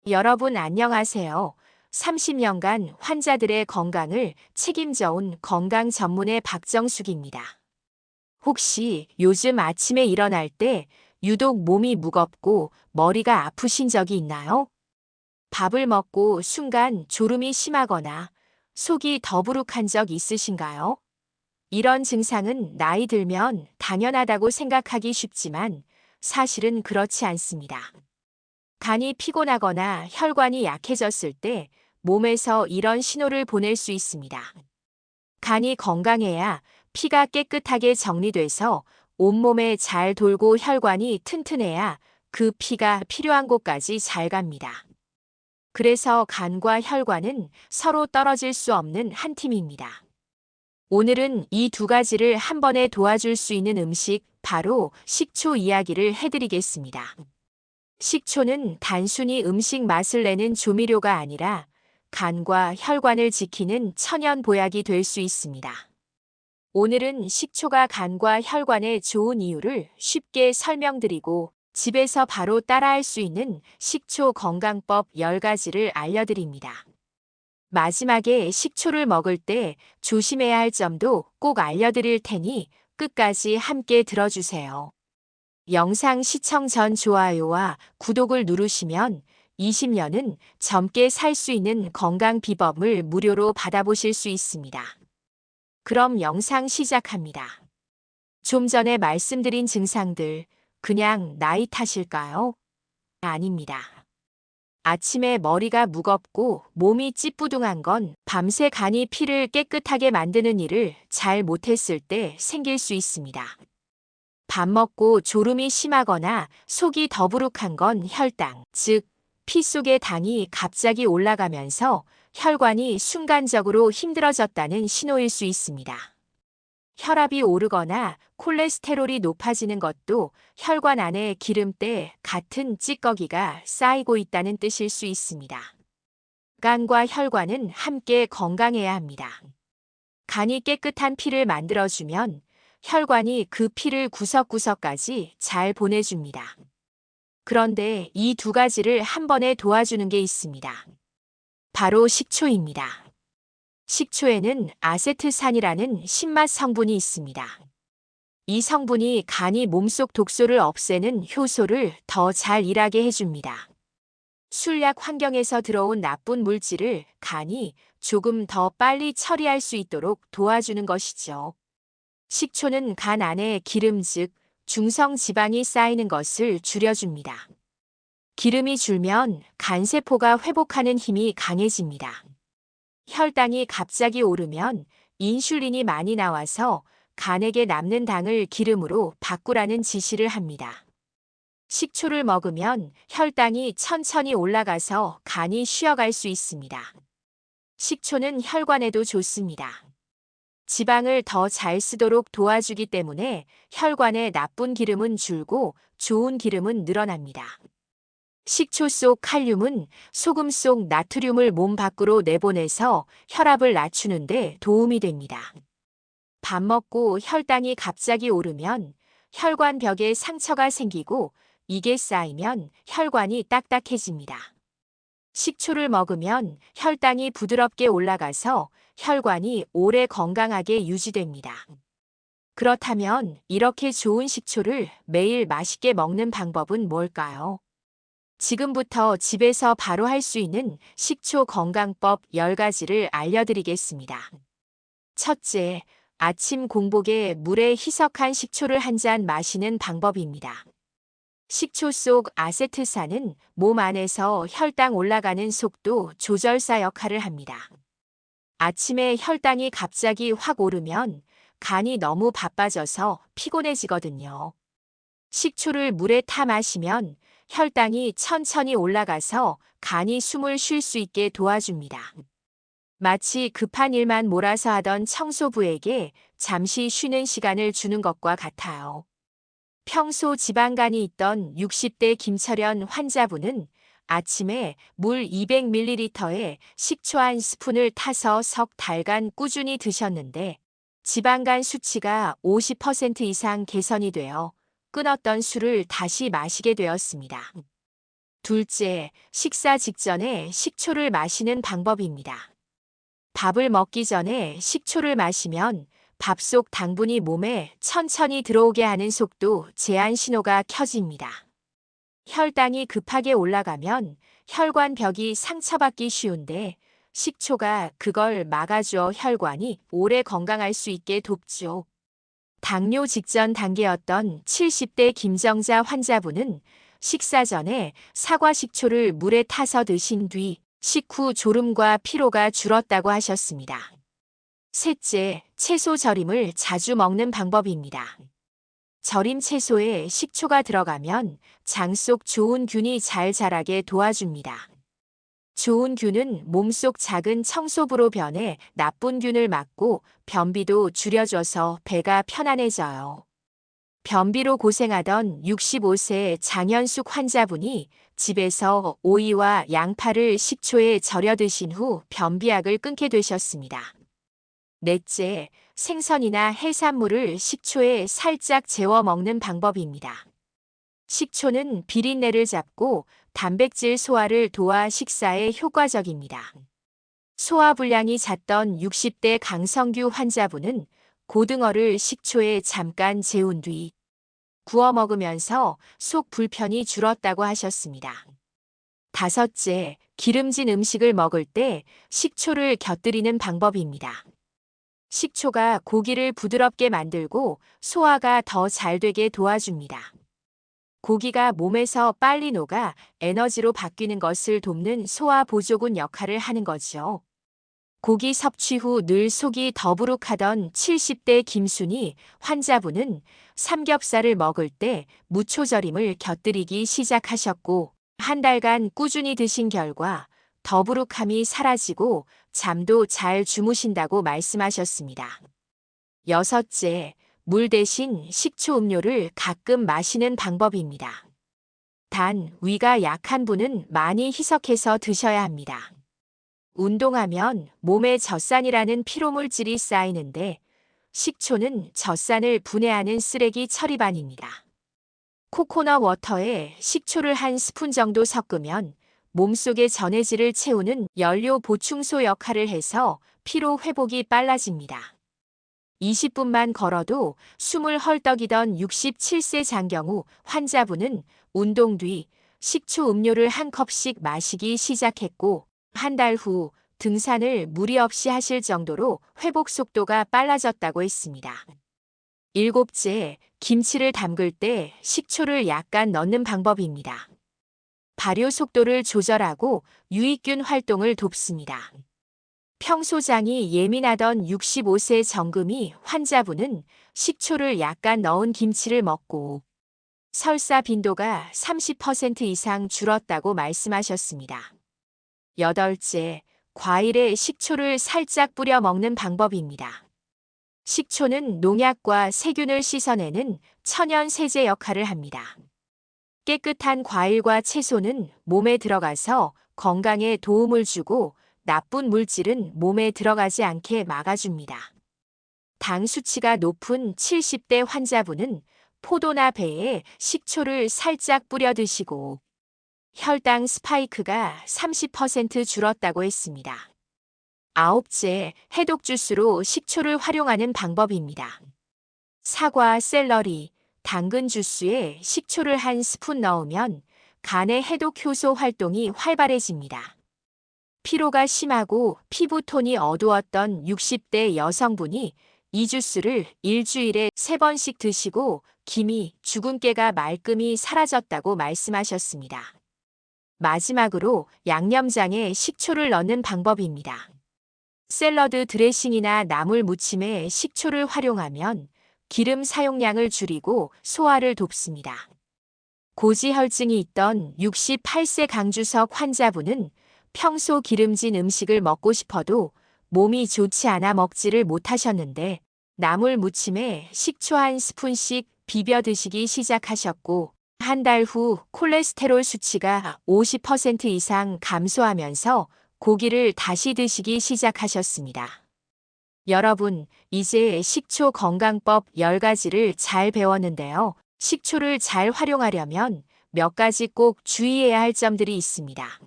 여러분 안녕하세요. 30년간 환자들의 건강을 책임져 온 건강 전문의 박정숙입니다. 혹시 요즘 아침에 일어날 때 유독 몸이 무겁고 머리가 아프신 적이 있나요? 밥을 먹고 순간 졸음이 심하거나 속이 더부룩한 적 있으신가요? 이런 증상은 나이 들면 당연하다고 생각하기 쉽지만 사실은 그렇지 않습니다. 간이 피곤하거나 혈관이 약해졌을 때 몸에서 이런 신호를 보낼 수 있습니다. 간이 건강해야 피가 깨끗하게 정리돼서 온몸에 잘 돌고 혈관이 튼튼해야 그 피가 필요한 곳까지 잘 갑니다. 그래서 간과 혈관은 서로 떨어질 수 없는 한 팀입니다. 오늘은 이 두 가지를 한 번에 도와줄 수 있는 음식, 바로 식초 이야기를 해드리겠습니다. 식초는 단순히 음식 맛을 내는 조미료가 아니라 간과 혈관을 지키는 천연 보약이 될 수 있습니다. 오늘은 식초가 간과 혈관에 좋은 이유를 쉽게 설명드리고 집에서 바로 따라할 수 있는 식초 건강법 10가지를 알려드립니다. 마지막에 식초를 먹을 때 조심해야 할 점도 꼭 알려드릴 테니 끝까지 함께 들어주세요. 영상 시청 전 좋아요와 구독을 누르시면 20년은 젊게 살 수 있는 건강 비법을 무료로 받아보실 수 있습니다. 그럼 영상 시작합니다. 좀 전에 말씀드린 증상들, 그냥 나이 탓일까요? 아닙니다. 아침에 머리가 무겁고 몸이 찌뿌둥한 건 밤새 간이 피를 깨끗하게 만드는 일을 잘 못했을 때 생길 수 있습니다. 밥 먹고 졸음이 심하거나 속이 더부룩한 건 혈당, 즉, 피 속의 당이 갑자기 올라가면서 혈관이 순간적으로 힘들어졌다는 신호일 수 있습니다. 혈압이 오르거나 콜레스테롤이 높아지는 것도 혈관 안에 기름때 같은 찌꺼기가 쌓이고 있다는 뜻일 수 있습니다. 간과 혈관은 함께 건강해야 합니다. 간이 깨끗한 피를 만들어주면 혈관이 그 피를 구석구석까지 잘 보내줍니다. 그런데 이 두 가지를 한 번에 도와주는 게 있습니다. 바로 식초입니다. 식초에는 아세트산이라는 신맛 성분이 있습니다. 이 성분이 간이 몸속 독소를 없애는 효소를 더 잘 일하게 해줍니다. 술약 환경에서 들어온 나쁜 물질을 간이 조금 더 빨리 처리할 수 있도록 도와주는 것이죠. 식초는 간 안에 기름, 즉 중성 지방이 쌓이는 것을 줄여줍니다. 기름이 줄면 간세포가 회복하는 힘이 강해집니다. 혈당이 갑자기 오르면 인슐린이 많이 나와서 간에게 남는 당을 기름으로 바꾸라는 지시를 합니다. 식초를 먹으면 혈당이 천천히 올라가서 간이 쉬어갈 수 있습니다. 식초는 혈관에도 좋습니다. 지방을 더 잘 쓰도록 도와주기 때문에 혈관의 나쁜 기름은 줄고 좋은 기름은 늘어납니다. 식초 속 칼륨은 소금 속 나트륨을 몸 밖으로 내보내서 혈압을 낮추는 데 도움이 됩니다. 밥 먹고 혈당이 갑자기 오르면 혈관 벽에 상처가 생기고 이게 쌓이면 혈관이 딱딱해집니다. 식초를 먹으면 혈당이 부드럽게 올라가서 혈관이 오래 건강하게 유지됩니다. 그렇다면 이렇게 좋은 식초를 매일 맛있게 먹는 방법은 뭘까요? 지금부터 집에서 바로 할 수 있는 식초 건강법 10가지를 알려드리겠습니다. 첫째, 아침 공복에 물에 희석한 식초를 한 잔 마시는 방법입니다. 식초 속 아세트산은 몸 안에서 혈당 올라가는 속도 조절사 역할을 합니다. 아침에 혈당이 갑자기 확 오르면 간이 너무 바빠져서 피곤해지거든요. 식초를 물에 타 마시면 혈당이 천천히 올라가서 간이 숨을 쉴 수 있게 도와줍니다. 마치 급한 일만 몰아서 하던 청소부에게 잠시 쉬는 시간을 주는 것과 같아요. 평소 지방간이 있던 60대 김철현 환자분은 아침에 물 200ml에 식초 한 스푼을 타서 석 달간 꾸준히 드셨는데 지방간 수치가 50% 이상 개선이 되어 끊었던 술을 다시 마시게 되었습니다. 둘째, 식사 직전에 식초를 마시는 방법입니다. 밥을 먹기 전에 식초를 마시면 밥 속 당분이 몸에 천천히 들어오게 하는 속도 제한 신호가 켜집니다. 혈당이 급하게 올라가면 혈관벽이 상처받기 쉬운데 식초가 그걸 막아주어 혈관이 오래 건강할 수 있게 돕죠. 당뇨 직전 단계였던 70대 김정자 환자분은 식사 전에 사과 식초를 물에 타서 드신 뒤 식후 졸음과 피로가 줄었다고 하셨습니다. 셋째, 채소 절임을 자주 먹는 방법입니다. 절임 채소에 식초가 들어가면 장 속 좋은 균이 잘 자라게 도와줍니다. 좋은 균은 몸속 작은 청소부로 변해 나쁜 균을 막고 변비도 줄여줘서 배가 편안해져요. 변비로 고생하던 65세 장현숙 환자분이 집에서 오이와 양파를 식초에 절여 드신 후 변비약을 끊게 되셨습니다. 넷째, 생선이나 해산물을 식초에 살짝 재워 먹는 방법입니다. 식초는 비린내를 잡고 단백질 소화를 도와 식사에 효과적입니다. 소화불량이 잦던 60대 강성규 환자분은 고등어를 식초에 잠깐 재운 뒤 구워 먹으면서 속 불편이 줄었다고 하셨습니다. 다섯째, 기름진 음식을 먹을 때 식초를 곁들이는 방법입니다. 식초가 고기를 부드럽게 만들고 소화가 더 잘 되게 도와줍니다. 고기가 몸에서 빨리 녹아 에너지로 바뀌는 것을 돕는 소화 보조군 역할을 하는 거죠. 고기 섭취 후 늘 속이 더부룩하던 70대 김순희 환자분은 삼겹살을 먹을 때 무초절임을 곁들이기 시작하셨고 한 달간 꾸준히 드신 결과 더부룩함이 사라지고 잠도 잘 주무신다고 말씀하셨습니다. 여섯째, 물 대신 식초 음료를 가끔 마시는 방법입니다. 단, 위가 약한 분은 많이 희석해서 드셔야 합니다. 운동하면 몸에 젖산이라는 피로물질이 쌓이는데 식초는 젖산을 분해하는 쓰레기 처리반입니다. 코코넛 워터에 식초를 한 스푼 정도 섞으면 몸속의 전해질을 채우는 연료 보충소 역할을 해서 피로 회복이 빨라집니다. 20분만 걸어도 숨을 헐떡이던 67세 장경우 환자분은 운동 뒤 식초 음료를 한 컵씩 마시기 시작했고 한 달 후 등산을 무리 없이 하실 정도로 회복 속도가 빨라졌다고 했습니다. 일곱째, 김치를 담글 때 식초를 약간 넣는 방법입니다. 발효 속도를 조절하고 유익균 활동을 돕습니다. 평소 장이 예민하던 65세 정금이 환자분은 식초를 약간 넣은 김치를 먹고 설사 빈도가 30% 이상 줄었다고 말씀하셨습니다. 여덟째, 과일에 식초를 살짝 뿌려 먹는 방법입니다. 식초는 농약과 세균을 씻어내는 천연 세제 역할을 합니다. 깨끗한 과일과 채소는 몸에 들어가서 건강에 도움을 주고 나쁜 물질은 몸에 들어가지 않게 막아줍니다. 당 수치가 높은 70대 환자분은 포도나 배에 식초를 살짝 뿌려 드시고 혈당 스파이크가 30% 줄었다고 했습니다. 아홉째, 해독 주스로 식초를 활용하는 방법입니다. 사과, 샐러리, 당근 주스에 식초를 한 스푼 넣으면 간의 해독 효소 활동이 활발해집니다. 피로가 심하고 피부톤이 어두웠던 60대 여성분이 이 주스를 일주일에 3번씩 드시고 기미, 주근깨가 말끔히 사라졌다고 말씀하셨습니다. 마지막으로 양념장에 식초를 넣는 방법입니다. 샐러드 드레싱이나 나물 무침에 식초를 활용하면 기름 사용량을 줄이고 소화를 돕습니다. 고지혈증이 있던 68세 강주석 환자분은 평소 기름진 음식을 먹고 싶어도 몸이 좋지 않아 먹지를 못하셨는데 나물 무침에 식초 한 스푼씩 비벼 드시기 시작하셨고 한 달 후 콜레스테롤 수치가 50% 이상 감소하면서 고기를 다시 드시기 시작하셨습니다. 여러분, 이제 식초 건강법 10가지를 잘 배웠는데요. 식초를 잘 활용하려면 몇 가지 꼭 주의해야 할 점들이 있습니다.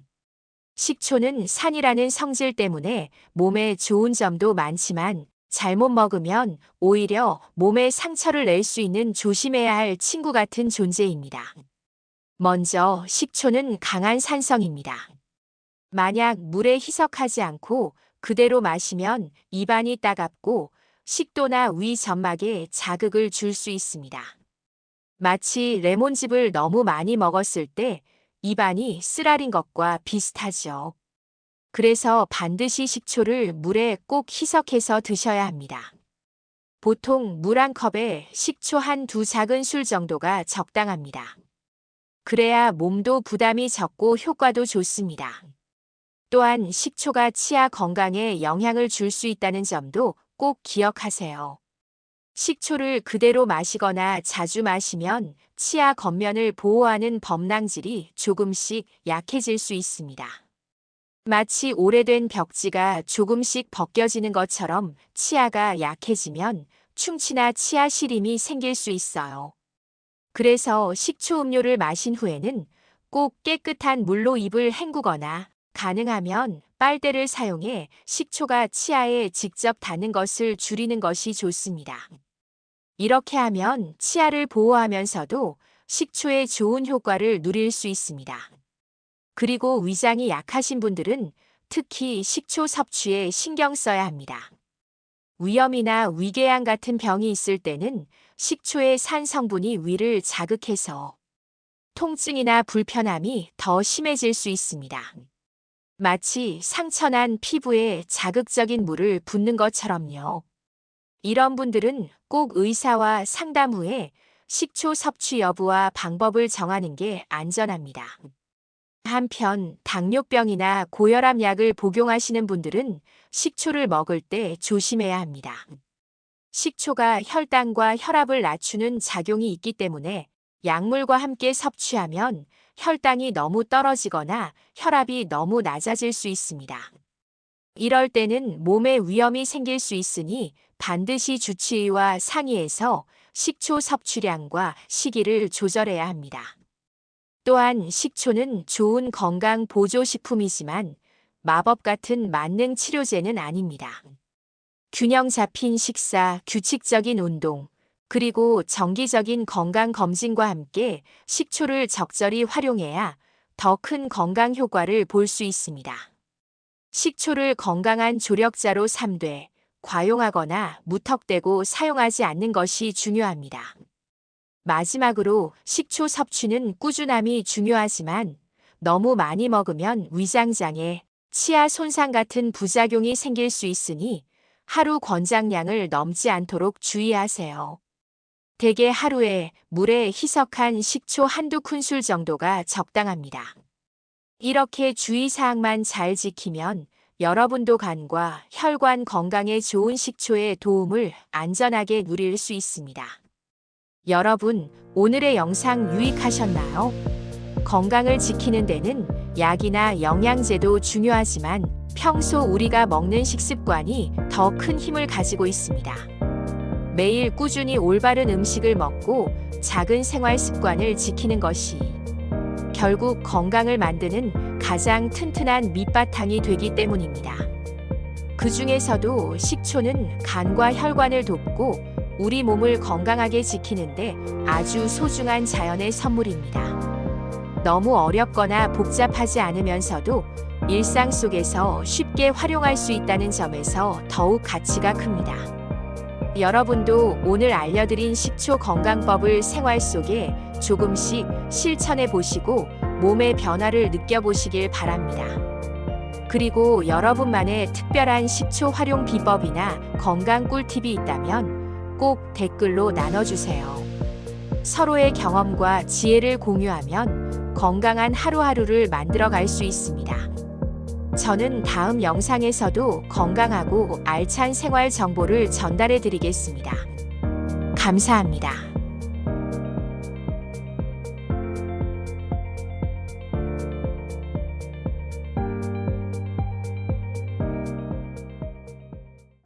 식초는 산이라는 성질 때문에 몸에 좋은 점도 많지만 잘못 먹으면 오히려 몸에 상처를 낼 수 있는 조심해야 할 친구 같은 존재입니다. 먼저 식초는 강한 산성입니다. 만약 물에 희석하지 않고 그대로 마시면 입안이 따갑고 식도나 위 점막에 자극을 줄 수 있습니다. 마치 레몬즙을 너무 많이 먹었을 때 입안이 쓰라린 것과 비슷하죠. 그래서 반드시 식초를 물에 꼭 희석해서 드셔야 합니다. 보통 물 한 컵에 식초 한두 작은술 정도가 적당합니다. 그래야 몸도 부담이 적고 효과도 좋습니다. 또한 식초가 치아 건강에 영향을 줄 수 있다는 점도 꼭 기억하세요. 식초를 그대로 마시거나 자주 마시면 치아 겉면을 보호하는 범랑질이 조금씩 약해질 수 있습니다. 마치 오래된 벽지가 조금씩 벗겨지는 것처럼 치아가 약해지면 충치나 치아 시림이 생길 수 있어요. 그래서 식초 음료를 마신 후에는 꼭 깨끗한 물로 입을 헹구거나 가능하면 빨대를 사용해 식초가 치아에 직접 닿는 것을 줄이는 것이 좋습니다. 이렇게 하면 치아를 보호하면서도 식초의 좋은 효과를 누릴 수 있습니다. 그리고 위장이 약하신 분들은 특히 식초 섭취에 신경 써야 합니다. 위염이나 위궤양 같은 병이 있을 때는 식초의 산 성분이 위를 자극해서 통증이나 불편함이 더 심해질 수 있습니다. 마치 상처난 피부에 자극적인 물을 붓는 것처럼요. 이런 분들은 꼭 의사와 상담 후에 식초 섭취 여부와 방법을 정하는 게 안전합니다. 한편 당뇨병이나 고혈압 약을 복용하시는 분들은 식초를 먹을 때 조심해야 합니다. 식초가 혈당과 혈압을 낮추는 작용이 있기 때문에 약물과 함께 섭취하면 혈당이 너무 떨어지거나 혈압이 너무 낮아질 수 있습니다. 이럴 때는 몸에 위험이 생길 수 있으니 반드시 주치의와 상의해서 식초 섭취량과 시기를 조절해야 합니다. 또한 식초는 좋은 건강 보조식품이지만 마법 같은 만능 치료제는 아닙니다. 균형 잡힌 식사, 규칙적인 운동, 그리고 정기적인 건강 검진과 함께 식초를 적절히 활용해야 더 큰 건강 효과를 볼 수 있습니다. 식초를 건강한 조력자로 삼되 과용하거나 무턱대고 사용하지 않는 것이 중요합니다. 마지막으로 식초 섭취는 꾸준함이 중요하지만 너무 많이 먹으면 위장장애, 치아 손상 같은 부작용이 생길 수 있으니 하루 권장량을 넘지 않도록 주의하세요. 대개 하루에 물에 희석한 식초 한두 큰술 정도가 적당합니다. 이렇게 주의사항만 잘 지키면 여러분도 간과 혈관 건강에 좋은 식초의 도움을 안전하게 누릴 수 있습니다. 여러분, 오늘의 영상 유익하셨나요? 건강을 지키는 데는 약이나 영양제도 중요하지만 평소 우리가 먹는 식습관이 더 큰 힘을 가지고 있습니다. 매일 꾸준히 올바른 음식을 먹고 작은 생활 습관을 지키는 것이 결국 건강을 만드는 가장 튼튼한 밑바탕이 되기 때문입니다. 그 중에서도 식초는 간과 혈관을 돕고 우리 몸을 건강하게 지키는데 아주 소중한 자연의 선물입니다. 너무 어렵거나 복잡하지 않으면서도 일상 속에서 쉽게 활용할 수 있다는 점에서 더욱 가치가 큽니다. 여러분도 오늘 알려드린 식초 건강법을 생활 속에 조금씩 실천해 보시고 몸의 변화를 느껴보시길 바랍니다. 그리고 여러분만의 특별한 식초 활용 비법이나 건강 꿀팁이 있다면 꼭 댓글로 나눠주세요. 서로의 경험과 지혜를 공유하면 건강한 하루하루를 만들어갈 수 있습니다. 저는 다음 영상에서도 건강하고 알찬 생활 정보를 전달해 드리겠습니다. 감사합니다.